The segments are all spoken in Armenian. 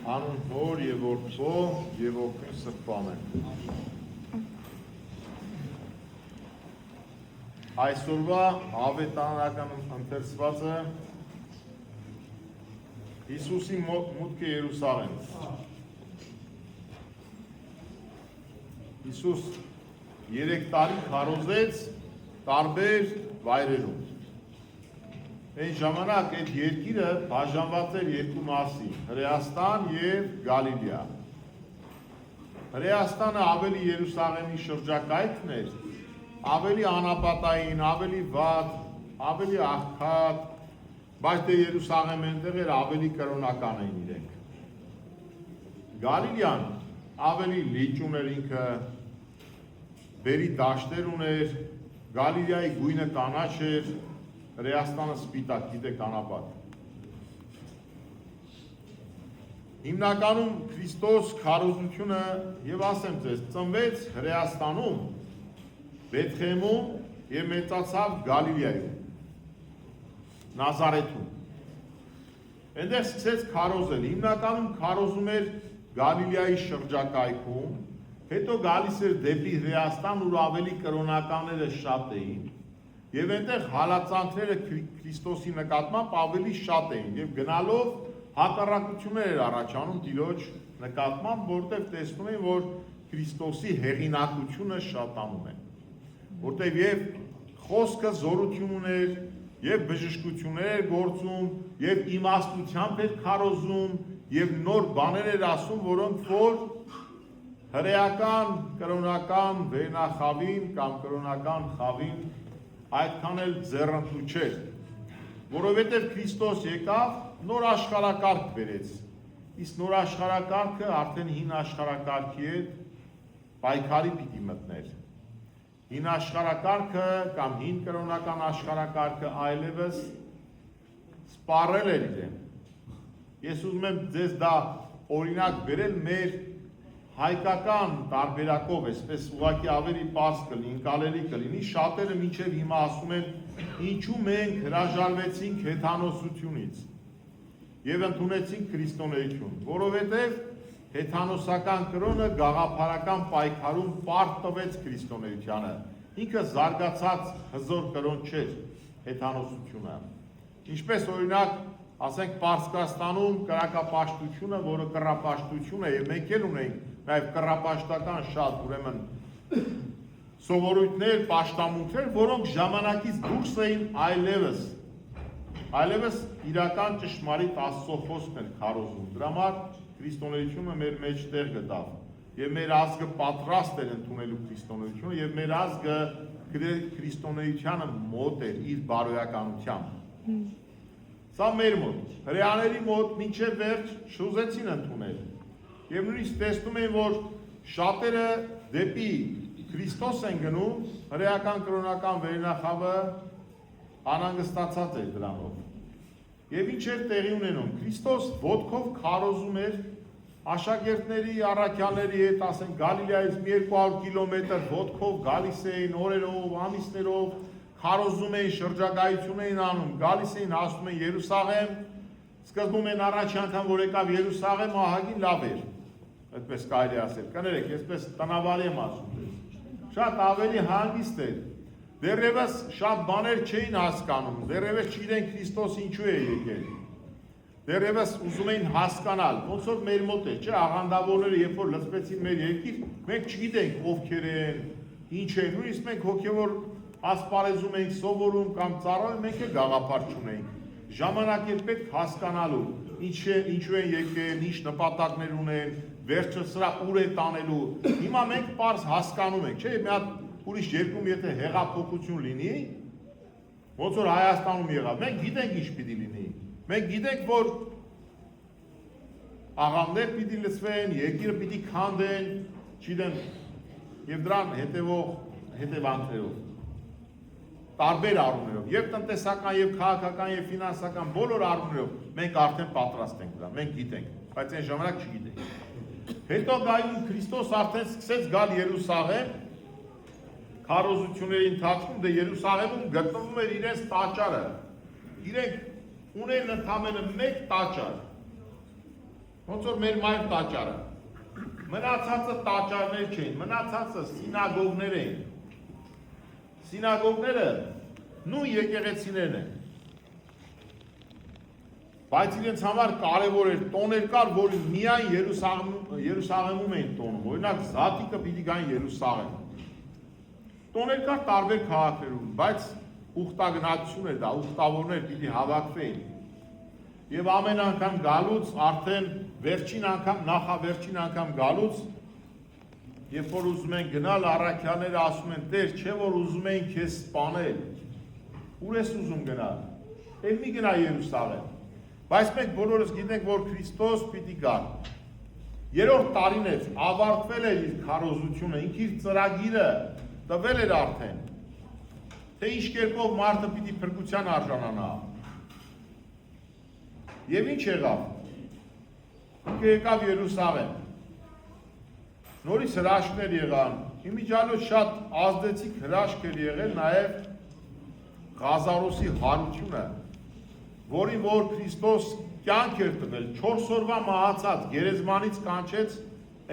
Անուն Հոր եւ Որդու եւ Ոգու Սրբանեն։ Այսօրվա ավետարանական ընթերցվածը Հիսուսի մուտքը Երուսաղեմ։ Հիսուս 3 տարի քարոզեց տարբեր վայրերում։ Այն ժամանակ այդ երկիրը բաժանված էր երկու մասի՝ Հրեաստան եւ Գալիլեա։ Հրեաստանը ավելի Երուսաղեմի շրջակայքն էր, ավելի անապատային, ավելի վատ, ավելի աղքատ, բայց դե Երուսաղեմը այնտեղ էր ավելի կրոնական էին իրենք։ Գալիլեան ավելի լիճ ուներ ինքը, բերի դաշտեր ուներ, Գալիլեայի գույնը կանաչ էր, Հրեաստանը սպիտակ, գիտեք անապատ։ Հիմնականում Քրիստոս քարոզությունը եւ ասեմ ձեզ, ծնվեց Հրեաստանում, Բեթխեհեմում եւ մեծացավ Գալիլեայում, Նազարեթում։ Այնտեղ սկսեց քարոզել, հիմնականում քարոզում էր Գալիլեայի շրջակայքում, հետո գալիս էր դեպի Հրեաստան, ուր ավելի կրոնականները շատ էին։ Եվ այնտեղ հալածանքները Քրիստոսի նկատմամբ ավելի շատ էին եւ գնալով հակառակություններ էր առաջանում Տիրոջ նկատմամբ, որտեղ տեսնում էին, որ Քրիստոսի հեղինակությունը շատանում է, որտեղ եւ խոսքը զորություն ուներ, եւ բժշկություններ էր գործում, եւ իմաստությամբ էր քարոզում, եւ նոր բաներ էր ասում, որոնք որ հրեական, կրոնական վերնախավին կամ կրոնական խավին այդքան էլ ձեռնտու չէր, որովհետև Քրիստոս եկավ, նոր աշխարհակարգ բերեց, իսկ նոր աշխարհակարգը արդեն հին աշխարհակարգի հետ պայքարի պիտի մտներ։ Հին աշխարհակարգը կամ հին կրոնական աշխարհակարգը այլևս սպառել էր իրեն։ Ես ուզում եմ ձեզ դա օրինակ բերել մեր հայկական տարբերակով, այսպես ուղղակի ավելի պարզ կլինի, ընկալելի կլինի, շատերը մինչև հիմա ասում են, ինչու մենք հրաժարվեցինք հեթանոսությունից եւ ընդունեցինք քրիստոնեություն, որովհետեւ հեթանոսական կրոնը գաղափարական պայքարում պարտ տվեց քրիստոնեությանը, ինքը զարգացած հզոր կրոն չէր հեթանոսությունը, ինչպես օրինակ ասենք Պարսկաստանում կրակապաշտությունը, որը կռապաշտություն է եւ մենք էլ ունենք նաև կռապաշտական շատ ուրեմն սովորույթներ, պաշտամունքներ, որոնք ժամանակից դուրս էին այլևս իրական ճշմարիտ Աստծո խոսքն էր քարոզում։ Դրա համար քրիստոնեությունը մեր մեջ տեղ գտավ եւ մեր ազգը պատրաստ էր ընդունելու քրիստոնեությունը եւ մեր ազգը քրիստոնեությանը մոտ էր իր բարոյականությամբ։ Սա մեր մոտ, հրեաների մոտ մինչև վերջ շուզեցին ընդունել։ Եվ նույնիսկ տեսնում են, որ շատերը դեպի Քրիստոս են գնում, հրեական կրոնական վերնախավը անհանգստացած էր դրանով։ Եվ ինչ էր տեղի ունենում, Քրիստոս ոտքով քարոզում էր աշակերտների, առաքյալների հետ, ասենք Գալիլեայից 200 կիլոմետր ոտքով գալիս էին օրերով, ամիսներով, քարոզում էին, շրջագայություն էին անում, գալիս էին, հասնում են Երուսաղեմ, սկզբում են առաջի անգամ, որ եկավ Երուսաղեմ, ահագին լավ էր, այդպես կարելի ասել, կներեք, այսպես տնավարի եմ ասում դες, շատ ավելի հանգիստ էր, դեռևս շատ բաներ չէին հասկանում, դեռևս չգիտեն Քրիստոս ինչու է եկել, դեռևս ուզում էին հասկանալ, ոնց որ մեր մոտ է, չէ, աղանդավորները երբ որ լծվեցին մեր երկիր, մենք չգիտենք ովքեր են, ինչ են, նույնիսկ մենք հոգևոր ասպարեզում ենք սովորում կամ ծառայում, մենք էլ գաղափար չունենք, ժամանակ է պետք հասկանալու, ինչու են եկել, ինչ նպատակներ ունեն, վերջը սրա ուր է տանելու, հիմա մենք պարզ հասկանում ենք, չէ, մի հատ ուրիշ երկում եթե հեղափոխություն լինի, ոնց որ Հայաստանում եղավ, մենք գիտենք ինչ պիտի լինի, մենք գիտենք, որ աղանդներ պիտի լծվեն, երկիրը պիտի քանդեն, չգիտեմ, եւ դրան հետևող հետևանքներով, տարբեր առումներով, եւ տնտեսական, եւ քաղաքական, եւ ֆինանսական բոլոր առումներով մենք արդեն պատրաստ ենք դրան, մենք գիտենք, բայց այն ժամանակ չգիտենք։ Հետո գայուն Քրիստոս արդեն սկսեց գալ Երուսաղեմ, քարոզությունների ընթացքում, դե Երուսաղեմում գտնվում էր իրենց տաճարը, իրենք ունեն ընդամենը մեկ տաճար, Ոնց որ մեր մայր տաճարը։ Մնացածը տաճարներ չէին, մնացածը սինագոգներ էին։ Սինագոգները նույն եկեղեցիներն են։ Բայց իրենց համար կարևոր էր տոներ կար, որ միայն Երուսաղեմում էին տոնում, օրինակ Զատիկը պիտի գան Երուսաղեմ։ Տոներ կար տարբեր քաղաքներում, բայց ուխտագնացություն էր դա, ուխտավորներ պիտի հավաքվեին։ Եվ ամեն անգամ գալուց, արդեն վերջին անգամ, նախավերջին անգամ գալուց, երբ որ ուզում են գնալ, առաքյալները ասում են, Տեր, չէ որ ուզում էին քեզ սպանել, ուր ես ուզում գնալ, էլ մի գնա Երուսաղեմ։ Բայց մենք բոլորս գիտենք, որ Քրիստոս պիտի գա։ Երրորդ տարին էր, ավարտվել էր իր քարոզությունը, ինքը իր ծրագիրը տվել էր արդեն, թե ինչ կերպով մարդը պիտի փրկության արժանանա։ Եվ ինչ եղավ։ Ինքը եկավ Երուսաղեմ։ Նորից հրաշքներ եղան։ Իմիջիալոց շատ ազդեցիկ հրաշք էր եղել նաև Ղազարոսի հարությունը, որին որ Քրիստոս կյանք էր տվել, 4 օրվա մահացած, գերեզմանից կանչեց,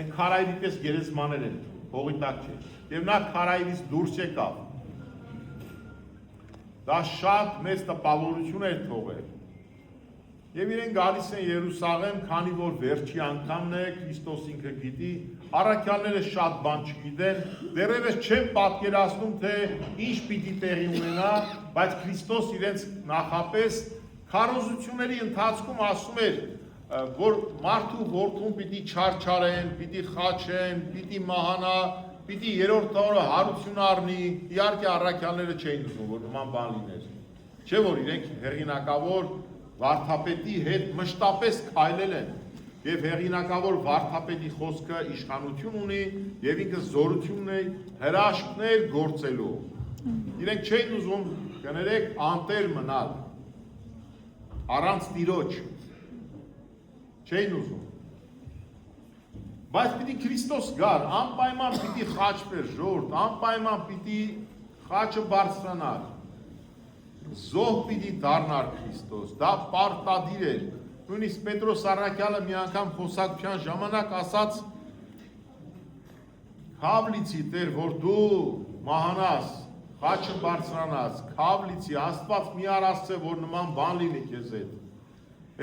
այն քարայրի պես գերեզմաներ են, հողի տակ չէ, և նա քարայրից դուրս եկավ։ Դա շատ մեծ տպավորություն էր թողել։ Եվ իրեն գալիս են Երուսաղեմ, քանի որ վերջի անգամն է, Քրիստոս ինքը գիտի, առաքյալները շատ բան չգիտեն, դեռևս չեն պատկերացնում, թե ինչ պիտի տեղի ունենա, բայց Քրիստոս իրենց նախապես քարոզությունների ընթացքում ասում էր, որ մարդու որդուն պիտի չարչարեն, պիտի խաչեն, պիտի մահանա, պիտի երրորդ օրը հարություն առնի, իհարկե առաքյալները չէին ուզում, որ նման բան լիներ։ Չէ որ իրենք հեղինակավոր վարդապետի հետ մշտապես քայլել են, եւ հեղինակավոր վարդապետի խոսքը իշխանություն ունի, եւ ինքը զորություն ունի հրաշքներ գործելու։ Իրենք չէին ուզում, կներեք, անտեր մնալ, առանց Տիրոջ, չէին ուզում։ Բայց պիտի Քրիստոս գար, անպայման պիտի խաչվեր ժողովուրդ, անպայման պիտի խաչը բարձրանար, զոհ պիտի դառնար Քրիստոս, դա պարտադիր էր։ Նույնիսկ Պետրոս առաքյալը մի անգամ խոսակցության ժամանակ ասաց, քավ լիցի Տեր, որ դու մահանաս, խաչը բարձրանաս, քավ լիցի, Աստված մի արասցե, որ նման բան լինի քեզ հետ։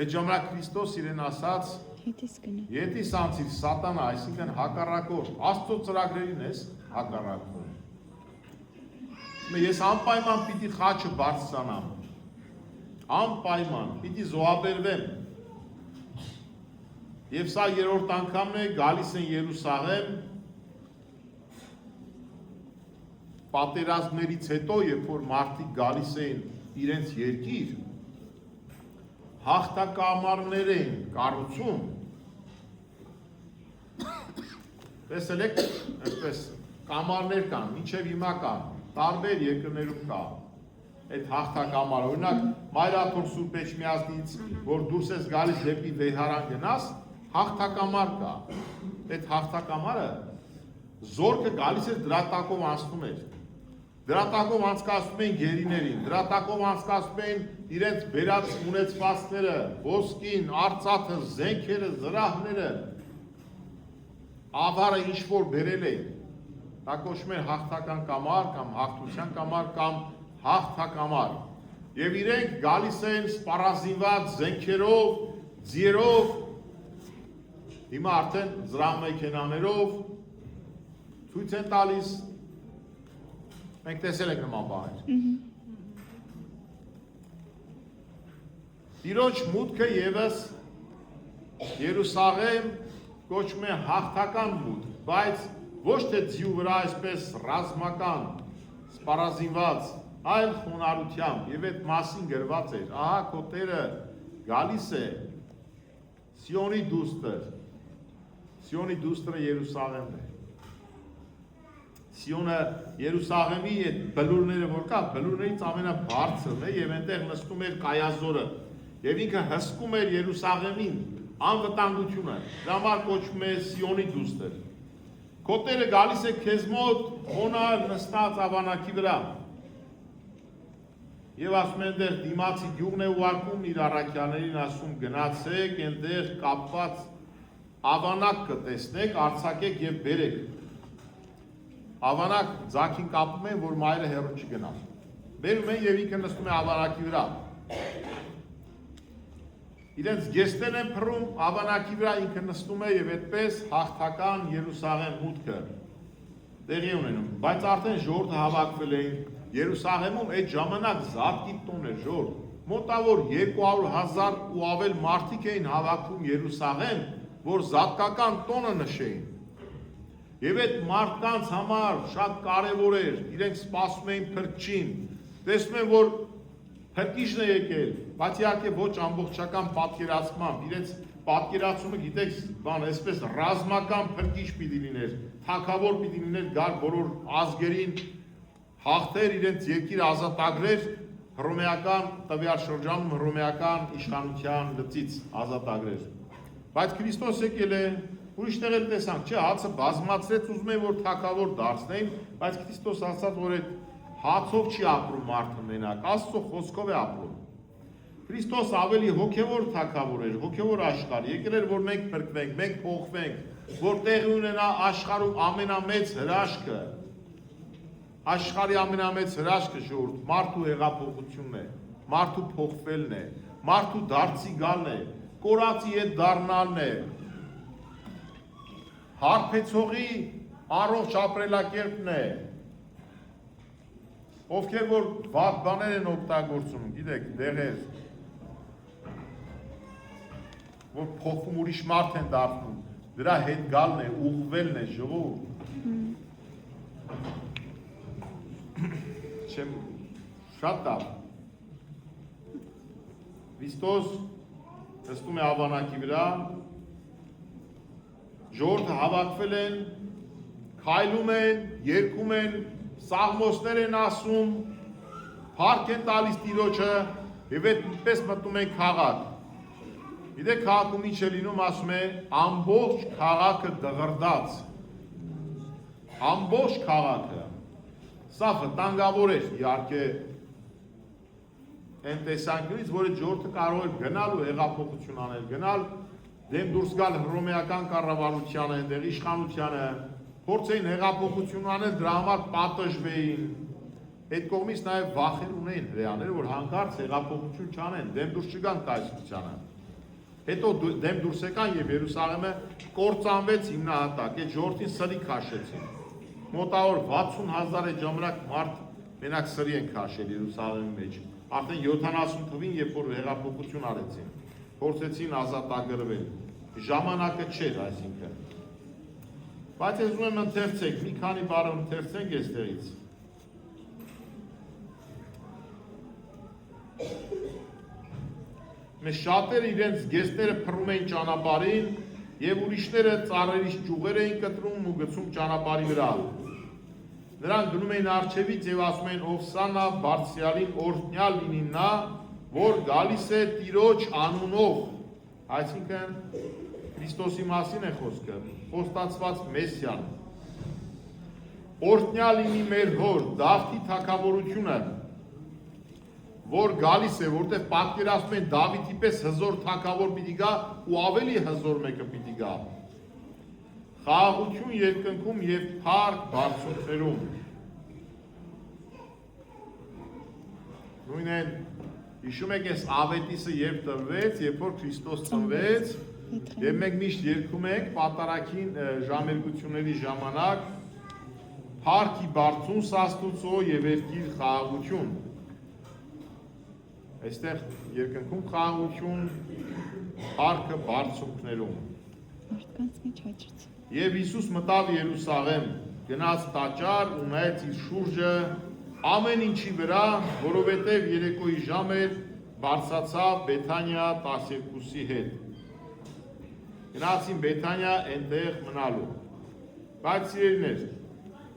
Այդ ժամանակ Քրիստոս իրեն ասաց, Ետիս անցիր սատանա, այսինքն հակառակորդ, Աստծո ծրագրերին ես հակառակվում։ Ես անպայման պիտի խաչը բարձրանամ, անպայման, պիտի զոհաբերվեմ։ Եվ սա երրորդ անգամն է, գալիս են Երուսաղեմ, պատերազմներից հետո, երբ որ մարդիկ գալիս էին իրենց երկիր, հաղթակամարներ էին կառուցում, տեսել եք, այսպես կամարներ կան, մինչև հիմա կան, տարբեր երկրներում կա այդ հաղթակամարը, օրինակ Մայրաթոր Սուրբ Էջմիածնից, որ դուրս ես գալիս դեպի Վեհարան գնաս, հաղթակամար կա, այդ հաղթակամարը զորքը գալիս էր դրա տակով անցնում էր, դրա տակով անցկացնում էին գերիներին, դրա տակով անցկացնում էին իրենց բերած ունեցվածքները, ոսկին, արծաթը, զենքերը, զրահները, ավարը ինչ որ բերել էին, դա կոչվում էր հաղթական կամար կամ հաղթության կամար կամ հաղթակամար։ Եվ իրենք գալիս են սպառազինված զենքերով, ձիերով, հիմա արդեն զրահմեքենաներով ցույց են տալիս, մենք տեսել ենք նման բաներ։ Տիրոջ մուտքը ևս Երուսաղեմ կոչվում է հաղթական մուտք, բայց ոչ թե ձիու վրա այսպես ռազմական, սպառազինված, այլ խոնարհությամբ, եւ այդ մասին գրված էր, ահա քո Տերը գալիս է, Սիոնի դուստր Երուսաղեմն է։ Սիոնը Երուսաղեմի այդ բլուրները որ կա, բլուրներից ամենաբարձրն է եւ այնտեղ նստում էր կայազորը եւ ինքը հսկում էր Երուսաղեմին անվտանգությունը, դրա համար կոչվում է Սիոնի դուստր։ Քո Տերը գալիս է քեզ մոտ խոնարհ նստած ավանակի վրա։ Եվ ասում են դեր դիմացի գյուղն է ուղարկում իր առաքյալներին ասում գնացեք այնտեղ կապված ավանակ կտեսնեք, արձակեք եւ բերեք։ Ավանակ ձակին կապում են, որ մայրը հեռու չգնա։ Բերում են եւ ինքը նստում է ավանակի վրա։ Իրենց գեստեն են փռում, ավանակի վրա ինքը նստում է եւ այդպես հաղթական Երուսաղեմ մուտքը տեղի ունենում։ Բայց արդեն ժողովուրդը հավաքվել էին Երուսաղեմում, այդ ժամանակ զատկի տոն էր ժողովուրդ։ Մոտավոր 200,000 ու ավել մարդիկ էին հավաքվում Երուսաղեմ, որ զատկական տոնը նշեին։ Եվ այդ մարդկանց համար շատ կարևոր էր, իրենք սպասում էին փրկչին, տեսնում են, որ փրկիչն է եկել, բայց իհարկե ոչ ամբողջական պատկերացմամբ, իրենց պատկերացումը գիտեք, բան, այսպես ռազմական փրկիչ պիտի լիներ, թագավոր պիտի լիներ, գար բոլոր ազգերին հաղթեր, իրենց երկիր ազատագրեր, հռոմեական տվյալ շրջանում հռոմեական իշխանության լծից ազատագրեր։ Բայց Քրիստոս եկել է, ուրիշ տեղ էլ տեսանք, չէ, հացը բազմացրեց, ուզում են, որ թագավոր դարձնեին, բայց Քրիստոս ասաց, որ այդ հացով չի ապրում մարդը մենակ, Աստծո խոսքով է ապրում։ Քրիստոս ավելի հոգևոր թագավոր էր, հոգևոր աշխարհ, եկել էր, որ մենք փրկվենք, մենք փոխվենք, որ տեղի ունենա աշխարհում ամենամեծ հրաշքը, աշխարհի ամենամեծ հրաշքը ժողովուրդ, մարդու հեղափոխությունն է, մարդու փոխվելն է, մարդու դարձի գալն է, կորածի հետ դառնալն է, հարբեցողի առողջ ապրելակերպն է, ովքեր որ վատ բաներ են օգտագործում, գիտեք, դեղեր, որ փոխվում ուրիշ մարդ են դառնում, դրա հետ գալն է, ուղղվելն է ժողովուրդ։ Չեմ շատ լավ։ Քրիստոս նստում է ավանակի վրա, ժողովուրդը հավաքվել են, քայլում են, երգում են, սաղմոսներ են ասում, փառք են տալիս Տիրոջը եւ այդպես մտնում են քաղաք։ Գիտեք քաղաքում ինչ է լինում, ասում է ամբողջ քաղաքը դղրդաց։ Ամբողջ քաղաքը։ Սա վտանգավոր էր իհարկե այն տեսանկյունից, որ ժողովուրդը կարող էր գնալ ու հեղափոխություն անել, գնալ դեմ դուրս գալ հռոմեական կառավարությանը, այնտեղ իշխանությանը, փորձեին հեղափոխություն անել, դրա համար պատժվեին։ Այդ կողմից նաև վախեր ունեին հրեաները, որ հանկարծ հեղափոխություն չանեն, դեմ դուրս չգան կայսրությանը։ Հետո դեմ դուրս եկան եւ Երուսաղեմը կործանվեց հիմնահատակ, այդ ժողովրդին սրի քաշեցին։ Մոտավոր 60,000 այդ ժամանակ մարդ մենակ սրի են քաշել Երուսաղեմի մեջ։ Արդեն 70 թվին, երբ որ հեղափոխություն արեցին, փորձեցին ազատագրվել։ Ժամանակը չէր, այսինքն։ Բայց ես ուզում եմ ընթերցեք, մի քանի բառ ընթերցենք այստեղից։ Մեզ շատերը իրենց գեստները փռում էին ճանապարհին եւ ուրիշները ծառերից ճյուղեր էին կտրում ու գցում ճանապարհի վրա։ Նրանք գնում էին արջևից եւ ասում էին Օվսանա բարձրալին օրհնյալ լինի նա, որ գալիս է Տիրոջ անունով։ Այսինքն Քրիստոսի մասին է խոսքը, խոստացված Մեսիան։ Օրհնյալ լինի մեր հոր Դավթի թագավորությունը, որ գալիս է, որտեղ պատկերացնում են Դավիթի պես հզոր թագավոր պիտի գա ու ավելի հզոր մեկը պիտի գա։ Խաղաղություն երկնքում եւ փառք բարձունքներում։ Նույնն հիշում եք այս ավետիսը երբ տրվեց, երբ որ Քրիստոս ծնվեց, եւ մենք միշտ երգում ենք պատարագին ժամերգությունների ժամանակ փառքի բարձուն Աստուծո եւ երկիր խաղաղություն։ Այստեղ երկնքում խաղաղություն, փառքը բարձունքներում։ Մարդկանց մեջ հաճեց։ Եվ Հիսուս մտավ Երուսաղեմ, գնաց տաճար ու նայեց իր շուրջը ամեն ինչի վրա, որովհետև երեկոյի ժամ էր, բարձրացավ Բեթանիա 12-ի հետ։ Գնացին Բեթանիա այնտեղ մնալու։ Բայց սիրելիներ,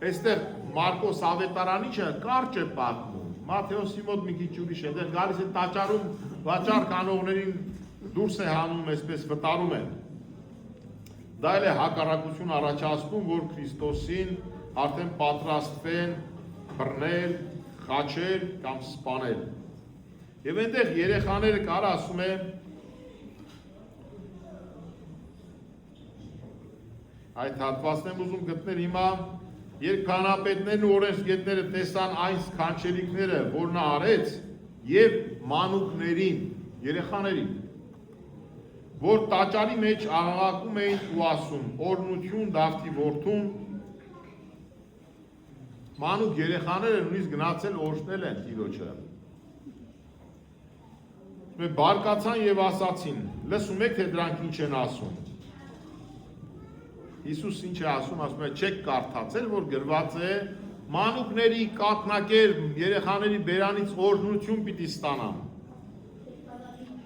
այստեղ Մարկոս ավետարանիչը կարճ է պատմում։ Մատթեոսի մոտ մի քիչ ուրիշ է, դեռ գալիս է տաճարում վաճառ կանողներին դուրս է հանում, այսպես վտարում են։ Դա էլ է հակառակություն առաջացնում, որ Քրիստոսին արդեն պատրաստվեն բռնել, խաչել կամ սպանել։ Եվ այնտեղ երեխաները կար ասում է Այդ հատվածն եմ ուզում գտնել հիմա, երբ քահանապետներն ու օրենսգետները տեսան այն սքանչելիքները, որ նա արեց, եւ մանուկներին, երեխաներին, որ տաճարի մեջ աղաղակում էին ու ասում, օրհնություն Դավթի որդուն, մանուկ երեխաները նույնիսկ գնացել օրհնել են Տիրոջը։ Բարկացան եւ ասացին, լսում եք թե դրանք ինչ են ասում։ Հիսուս ինչ է ասում, ասում է, չեք կարդացել, որ գրված է մանուկների կաթնակեր երեխաների բերանից օրհնություն պիտի ստանան։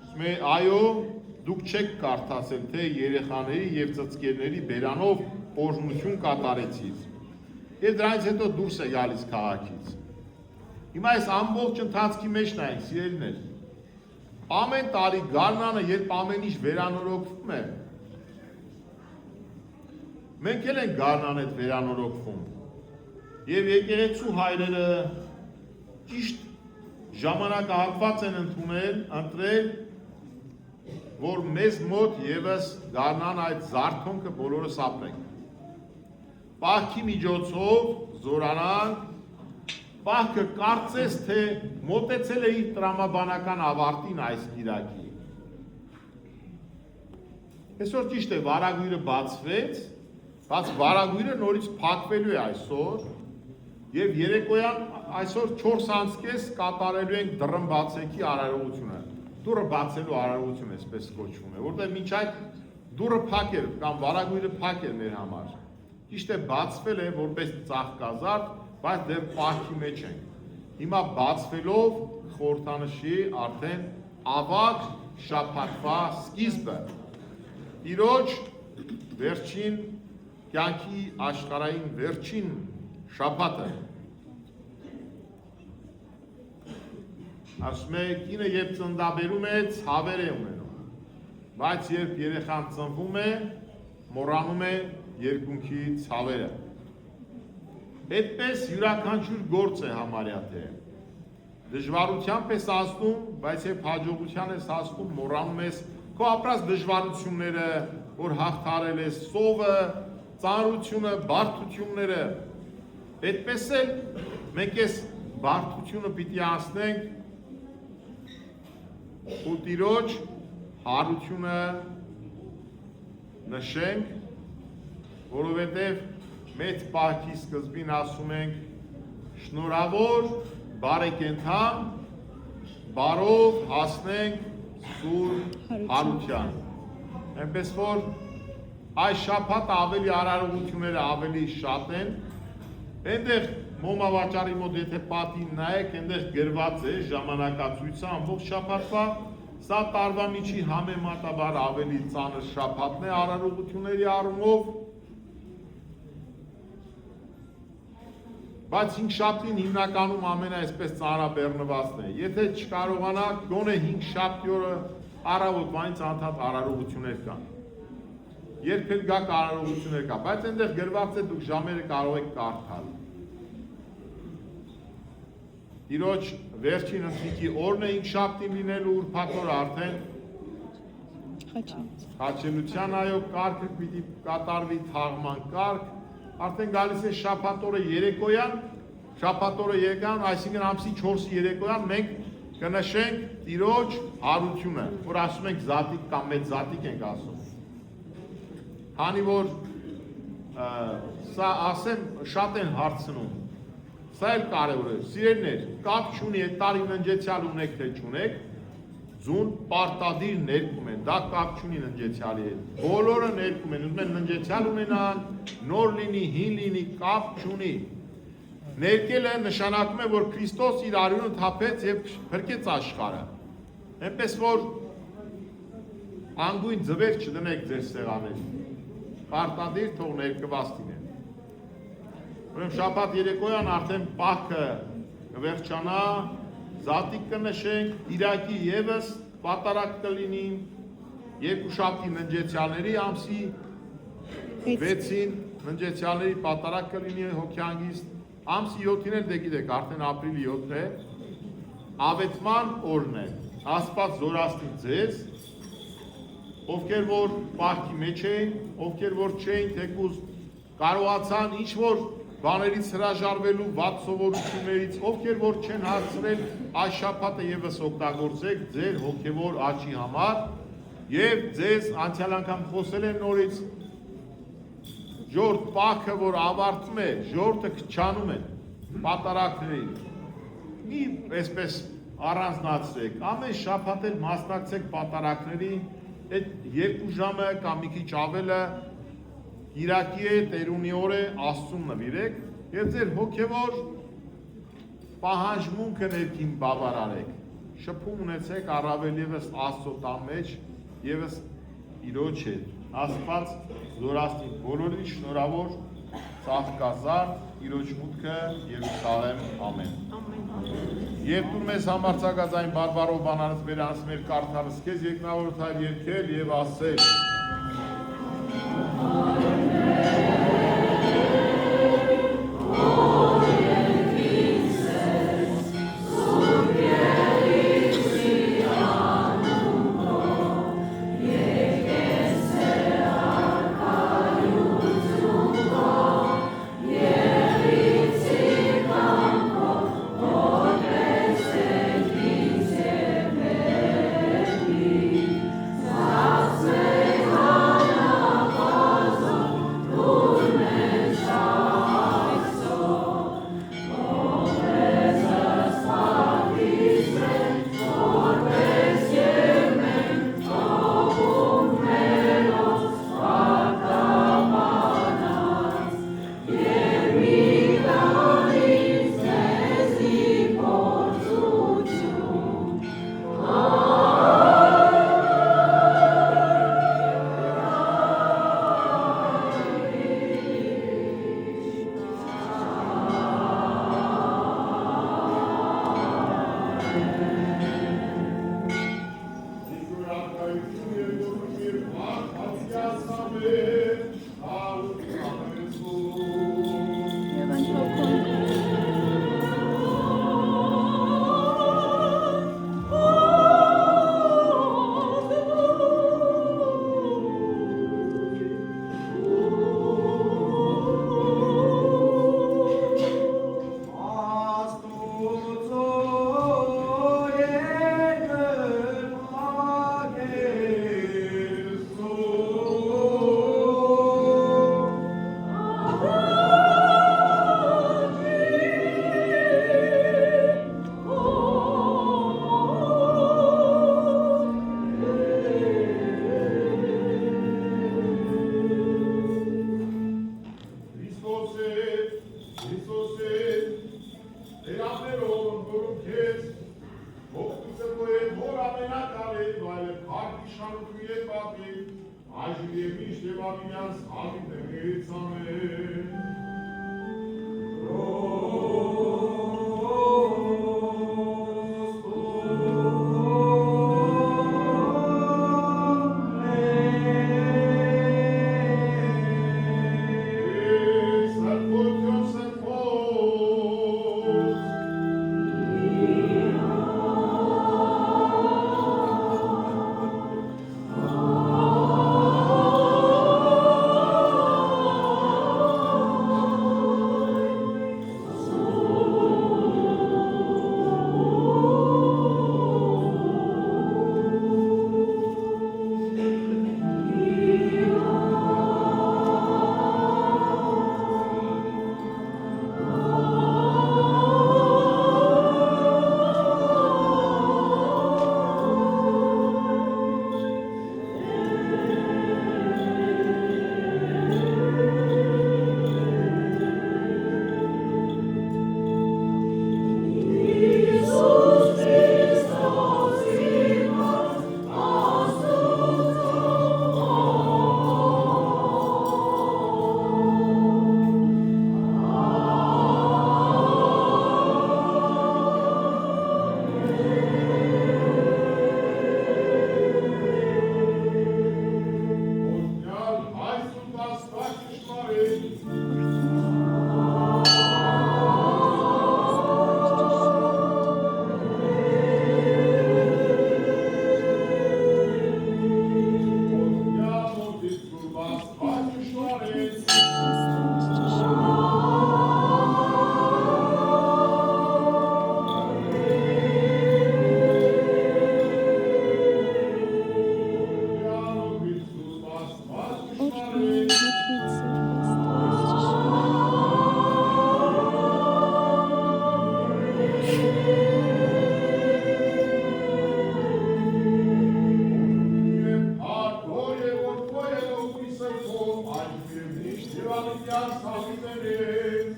Ասում է, այո, դուք չեք կարդացել, թե երեխաների եւ ծծկերների բերանով օրհնություն կատարեցիք։ Եվ դրանից հետո դուրս է գալիս քաղաքից։ Հիմա այս ամբողջ ընթացքի մեջ նայեք, սիրելիներ։ Ամեն տարի գարնանը, երբ ամեն ինչ վերանորոգվում է, մենք էլ ենք գարնան հետ վերանորոգվում։ Եվ եկեղեցու հայրերը ճիշտ ժամանակահատված են ընտրել, որ մեզ մոտ եւս գարնան այդ զարթոնքը բոլորս ապրենք։ Պահքի միջոցով զորանանք, պահքը կարծես թե մոտեցել է իր տրամաբանական ավարտին այս կիրակի։ Այսօր ճիշտ է, վարագույրը բացվեց, բայց վարագույրը նորից փակվելու է այսօր, եւ երեկոյան այսօր 4:30 կատարելու ենք դռն բացեքի արարողությունը։ Դուռը բացելու արարողությունը այսպես կոչվում է, որտեղ մինչ այդ դուռը փակ էր կամ վարագույրը փակ էր մեր համար։ Ճիշտ է, բացվել է որպես ծաղկազարդ, բայց դեռ պահքի մեջ ենք։ Հիմա բացվելով խորհրդանշի արդեն ավագ շաբաթվա սկիզբը։ Տիրոջ վերջին կյանքի աշխարհային վերջին շաբաթը։ Ասում է, կինը երբ ծննդաբերում է, ցավեր է ունենում, բայց երբ երեխան ծնվում է, մոռանում է երկունքի ցավերը։ Այդպես յուրաքանչյուր գործ է համարյա թե դժվարությամբ ես հասնում, բայց երբ հաջողության ես հասնում, մոռանում ես քո ապրած դժվարությունները, որ հաղթարել ես, սովը, ծանրությունը, բարդությունները։ Այդպես էլ մենք այս բարդությունը պիտի անցնենք ու Տիրոջ հարությունը նշենք, որովհետև մեծ պահքի սկզբին ասում ենք շնորհավոր բարեկենդան, բարով հասնենք սուրբ հարության։ Այնպես որ այս շաբաթը ավելի արարողությունները ավելի շատ են, այնտեղ մոմավաճառի մոտ եթե պատին նայեք, այնտեղ գրված է ժամանակացույցը ամբողջ շաբաթվա, սա տարվա միջի համեմատաբար ավելի ծանր շաբաթն է արարողությունների առումով, բայց 5 շաբթին հիմնականում ամենաայսպես ծանրաբեռնվածն է։ Եթե չկարողանաք, գոնե 5 շաբթի օրը առավոտվանից անդադ արարողություններ կան։ Երբեք գաք արարողություններ կա, բայց այնտեղ գրված է դուք ժամերը կարող եք կարդալ։ Տիրոջ վերջին ընթրիքի օրն է 5 շաբթին լինելու ուրբաթ օրը արդեն խաչելության այո կարգը պիտի կատարվի թաղման կարգ, արդեն գալիս է շաբաթ օրը երեկոյան, այսինքն ամսի 4-ի երեկոյան մենք կնշենք Տիրոջ հարությունը, որ ասում ենք զատիկ կամ մեծ զատիկ ենք ասում։ Քանի որ սա ասեմ շատ են հարցնում, սա էլ կարևոր է, սիրելիներ, կապ չունի այդ տարին ընջեցյալ ունեք թե չունեք, ձուն պարտադիր ներկում են, դա կապ չունի ննջեցյալի հետ, բոլորը ներկում են, ուզում են ննջեցյալ ունենան, նոր լինի, հին լինի, կապ չունի։ Ներկելը նշանակում է, որ Քրիստոս իր արյունը թափեց եւ փրկեց աշխարհը։ Այնպես որ անգույն ձվեր չդնեք ձեր սեղաններին, պարտադիր թող ներկված լինեն։ Ուրեմն շաբաթ երեկոյան արդեն պահքը կվերջանա, զատիկ կնշենք, Կիրակի եւս պատարակ կլինի, երկուշաբթի ննջեցյալների ամսի 6-ին ննջեցյալների պատարակ կլինի հոգեանգիստ, ամսի 7-ին էլ դե գիտեք, արդեն ապրիլի 7 է, ավետման օրն է, Աստված զորացնի ձեզ, ովքեր որ պահքի մեջ էին, ովքեր որ չէին թեկուզ կարողացան ինչ որ բաներից հրաժարվելու վատ սովորություններից, ովքեր որ չեն հարցրել այս շաբաթը եւս օգտագործեք ձեր հոգեվոր աճի համար եւ ձեզ անցյալ անգամ խոսել են նորից ժորտ պահքը որ ավարտվում է, ժորտը քչանում է պատարակներին։ Մի այսպես առանձնացրեք, ամեն շաբաթ էլ մասնակցեք պատարակների, այդ 2 ժամը կամ մի քիչ ավելը Կիրակի է, Տերունի օրը Աստծուն նվիրեք եւ ձեր հոգեվոր պահանջմունքը ներքին բավարարեք։ Շփում ունեցեք առավել եւս Աստծո տան մեջ եւս Իրոջ հետ։ Աստված զորացնի բոլորին, շնորհավոր, ծաղկազարդ Իրոջ մուտքը Երուսաղեմ, ամեն։ Եվ դու մեզ համարձակած այն բարբարով բանանց մեր կարդալս քեզ եկնավորթար երկել եւ ասել քավիներես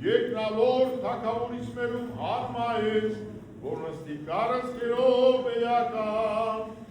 Երկնավոր թագավորիչներում հարմայեց, որ նստի կարս կերով էական